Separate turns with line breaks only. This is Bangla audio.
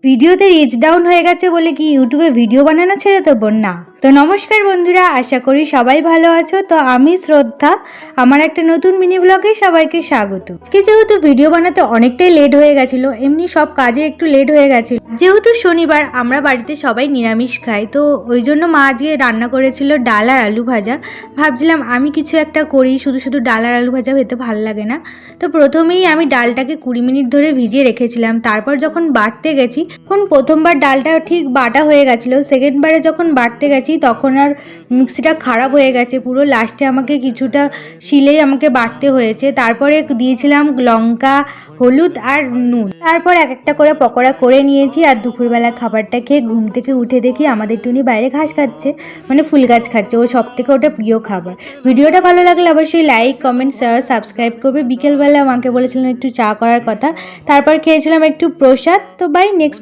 ভিডিওতে রিচ ডাউন হয়ে গেছে বলে কি ইউটিউবে ভিডিও বানানো ছেড়ে দেবো না। তো নমস্কার বন্ধুরা, আশা করি সবাই ভালো আছো। তো আমি শ্রদ্ধা, আমার একটা নতুন মিনি ব্লগে সবাইকে স্বাগত। আজকে যেহেতু ভিডিও বানাতে অনেকটাই লেট হয়ে গেছিলো, এমনি সব কাজে একটু লেট হয়ে গেছিল, যেহেতু শনিবার আমরা বাড়িতে সবাই নিরামিষ খাই, তো ওই জন্য মা আজকে রান্না করেছিল ডাল আর আলু ভাজা। ভাবছিলাম আমি কিছু একটা করি, শুধু শুধু ডাল আর আলু ভাজা খেতে ভালো লাগে না। তো প্রথমেই আমি ডালটাকে 20 মিনিট ধরে ভিজিয়ে রেখেছিলাম। তারপর যখন বাটতে গেছি, তখন প্রথমবার ডালটা ঠিক বাটা হয়ে গেছিলো, সেকেন্ডবারে যখন বাটতে গেছি তখন আর মিক্সিটা খারাপ হয়ে গেছে পুরো। লাস্টে আমাকে কিছুটা শিলেই আমাকে বাটতে হয়েছে। তারপরে দিয়েছিলাম লঙ্কা, হলুদ আর নুন। তারপর এক একটা করে পকোড়া করে নিয়েছি। আর দুপুরবেলা খাবারটা খেয়ে ঘুম থেকে উঠে দেখি আমাদের টুনি বাইরে ঘাস খাচ্ছে, মানে ফুল গাছ খাচ্ছে। ও সব থেকে ওটা প্রিয় খাবার। ভিডিওটা ভালো লাগলে অবশ্যই লাইক, কমেন্ট, শেয়ার, সাবস্ক্রাইব করবে। বিকেলবেলা আমাকে বলেছিলাম একটু চা করার কথা। তারপর খেয়েছিলাম একটু প্রসাদ। তো বাই, নেক্সট